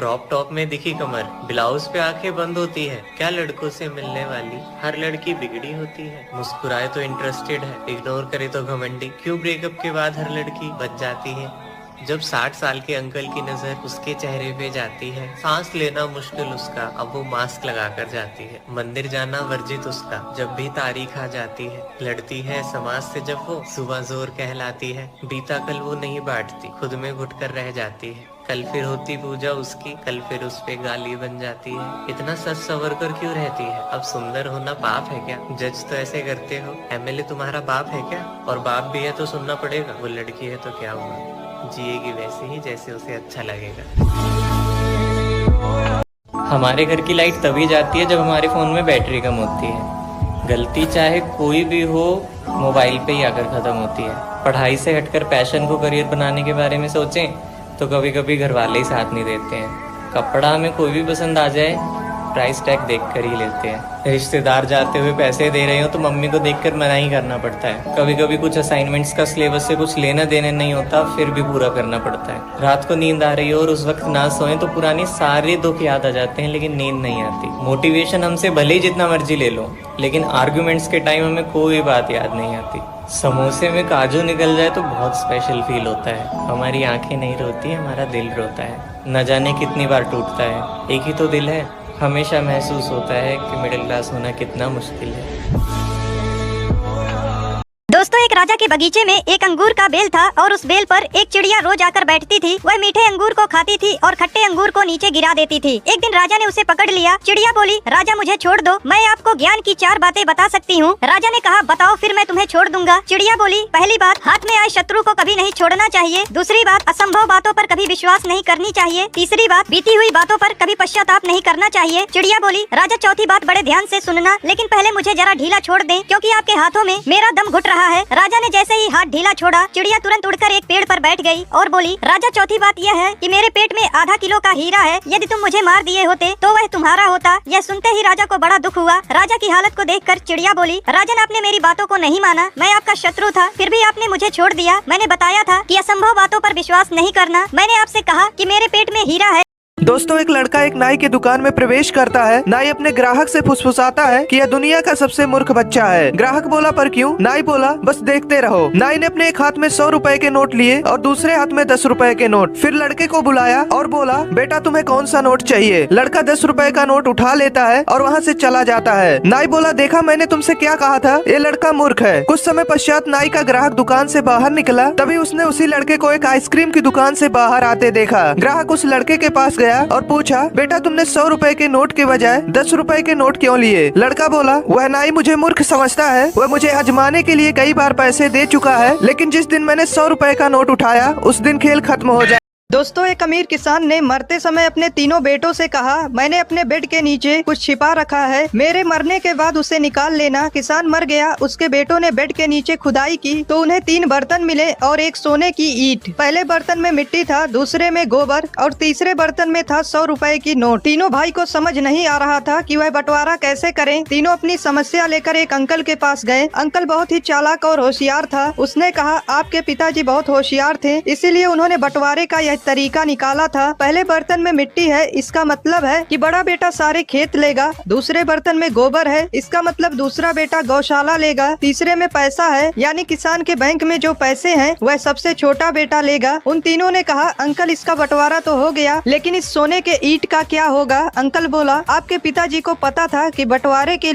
Crop top में दिखी कमर, blouse पे आंखें बंद होती है। क्या लड़कों से मिलने वाली हर लड़की बिगड़ी होती है। मुस्कुराए तो इंटरेस्टेड है, इग्नोर करे तो घमंडी। क्यों ब्रेकअप के बाद हर लड़की बच जाती है। जब 60 साल के अंकल की नजर उसके चेहरे पे जाती है, सांस लेना मुश्किल उसका, अब वो मास्क लगा कर जाती है। मंदिर जाना वर्जित उसका, जब भी तारीख आ जाती है। लड़ती है समाज से जब वो सुबह जोर कहलाती है। बीता कल वो नहीं बांटती, खुद में घुट कर रह जाती है। कल फिर होती पूजा उसकी, कल फिर उस पे गाली बन जाती है। इतना सच सवर कर क्यों रहती है। अब सुंदर होना पाप है क्या। जज तो ऐसे करते हो, एमएलए तुम्हारा बाप है क्या। और बाप भी है तो सुनना पड़ेगा। वो लड़की है तो क्या हुआ, जिएगी वैसे ही जैसे उसे अच्छा लगेगा। हमारे घर की लाइट तभी जाती है जब हमारे फोन में बैटरी कम होती है। गलती चाहे कोई भी हो, मोबाइल पे ही आकर खत्म होती है। पढ़ाई से हटकर पैशन को करियर बनाने के बारे में सोचें तो कभी कभी घर वाले ही साथ नहीं देते हैं। कपड़ा हमें कोई भी पसंद आ जाए, प्राइस टैग देख कर ही लेते हैं। रिश्तेदार जाते हुए पैसे दे रहे हो तो मम्मी को देखकर मना ही करना पड़ता है। कभी कभी कुछ असाइनमेंट्स का सिलेबस से कुछ लेना देना नहीं होता, फिर भी पूरा करना पड़ता है। रात को नींद आ रही हो और उस वक्त ना सोएं तो पुरानी सारे दुख याद आ जाते हैं, लेकिन नींद नहीं आती। मोटिवेशन हमसे भले ही जितना मर्जी ले लो, लेकिन आर्ग्यूमेंट्स के टाइम हमें कोई बात याद नहीं आती। समोसे में काजू निकल जाए तो बहुत स्पेशल फील होता है। हमारी आंखें नहीं रोती, हमारा दिल रोता है। न जाने कितनी बार टूटता है, एक ही तो दिल है। हमेशा महसूस होता है कि मिडिल क्लास होना कितना मुश्किल है। दोस्तों, एक राजा के बगीचे में एक अंगूर का बेल था और उस बेल पर एक चिड़िया रोज आकर बैठती थी। वह मीठे अंगूर को खाती थी और खट्टे अंगूर को नीचे गिरा देती थी। एक दिन राजा ने उसे पकड़ लिया। चिड़िया बोली, राजा मुझे छोड़ दो, मैं आपको ज्ञान की 4 बातें बता सकती हूँ। राजा ने कहा, बताओ फिर मैं तुम्हें छोड़ दूंगा। चिड़िया बोली, पहली बात, हाथ में आए शत्रु को कभी नहीं छोड़ना चाहिए। दूसरी बात, असंभव बातों पर कभी विश्वास नहीं करनी चाहिए। तीसरी बात, बीती हुई बातों पर कभी पश्चाताप नहीं करना चाहिए। चिड़िया बोली, राजा चौथी बात बड़े ध्यान से सुनना, लेकिन पहले मुझे जरा ढीला छोड़ दें, क्योंकि आपके हाथों में मेरा दम घुट रहा है। राजा ने जैसे ही हाथ ढीला छोड़ा, चिड़िया तुरंत उड़कर एक पेड़ पर बैठ गई और बोली, राजा चौथी बात यह है कि मेरे पेट में आधा किलो का हीरा है। यदि तुम मुझे मार दिए होते तो वह तुम्हारा होता। यह सुनते ही राजा को बड़ा दुख हुआ। राजा की हालत को देखकर चिड़िया बोली, राजन आपने मेरी बातों को नहीं माना। मैं आपका शत्रु था, फिर भी आपने मुझे छोड़ दिया। मैंने बताया था कि असंभव बातों पर विश्वास नहीं करना। मैंने आपसे कहा कि मेरे पेट में हीरा है। दोस्तों, एक लड़का एक नाई की दुकान में प्रवेश करता है। नाई अपने ग्राहक से फुसफुसाता है कि यह दुनिया का सबसे मूर्ख बच्चा है। ग्राहक बोला, पर क्यों? नाई बोला, बस देखते रहो। नाई ने अपने एक हाथ में 100 रुपए के नोट लिए और दूसरे हाथ में 10 रुपए के नोट। फिर लड़के को बुलाया और बोला, बेटा तुम्हें कौन सा नोट चाहिए? लड़का 10 रुपए का नोट उठा लेता है और वहाँ से चला जाता है। नाई बोला, देखा मैंने तुमसे क्या कहा था, ये लड़का मूर्ख है। कुछ समय पश्चात नाई का ग्राहक दुकान से बाहर निकला, तभी उसने उसी लड़के को एक आइसक्रीम की दुकान से बाहर आते देखा। ग्राहक उस लड़के के पास गया और पूछा, बेटा तुमने 100 रुपए के नोट के बजाय 10 रुपए के नोट क्यों लिए? लड़का बोला, वह नाई मुझे मूर्ख समझता है। वह मुझे आजमाने के लिए कई बार पैसे दे चुका है, लेकिन जिस दिन मैंने 100 रुपए का नोट उठाया उस दिन खेल खत्म हो जाए। दोस्तों, एक अमीर किसान ने मरते समय अपने तीनों बेटों से कहा, मैंने अपने बेड के नीचे कुछ छिपा रखा है, मेरे मरने के बाद उसे निकाल लेना। किसान मर गया। उसके बेटों ने बेड के नीचे खुदाई की तो उन्हें 3 बर्तन मिले और एक सोने की ईंट। पहले बर्तन में मिट्टी था, दूसरे में गोबर और तीसरे बर्तन में था 100 रुपए की नोट। तीनों भाई को समझ नहीं आ रहा था कि वह बंटवारा कैसे करें। तीनों अपनी समस्या लेकर एक अंकल के पास गए। अंकल बहुत ही चालाक और होशियार था। उसने कहा, आपके पिताजी बहुत होशियार थे, इसीलिए उन्होंने बंटवारे का तरीका निकाला था। पहले बर्तन में मिट्टी है, इसका मतलब है कि बड़ा बेटा सारे खेत लेगा। दूसरे बर्तन में गोबर है, इसका मतलब दूसरा बेटा गौशाला लेगा। तीसरे में पैसा है, यानी किसान के बैंक में जो पैसे हैं वह सबसे छोटा बेटा लेगा। उन तीनों ने कहा, अंकल इसका बंटवारा तो हो गया, लेकिन इस सोने के ईंट का क्या होगा? अंकल बोला, आपके पिताजी को पता था कि बंटवारे के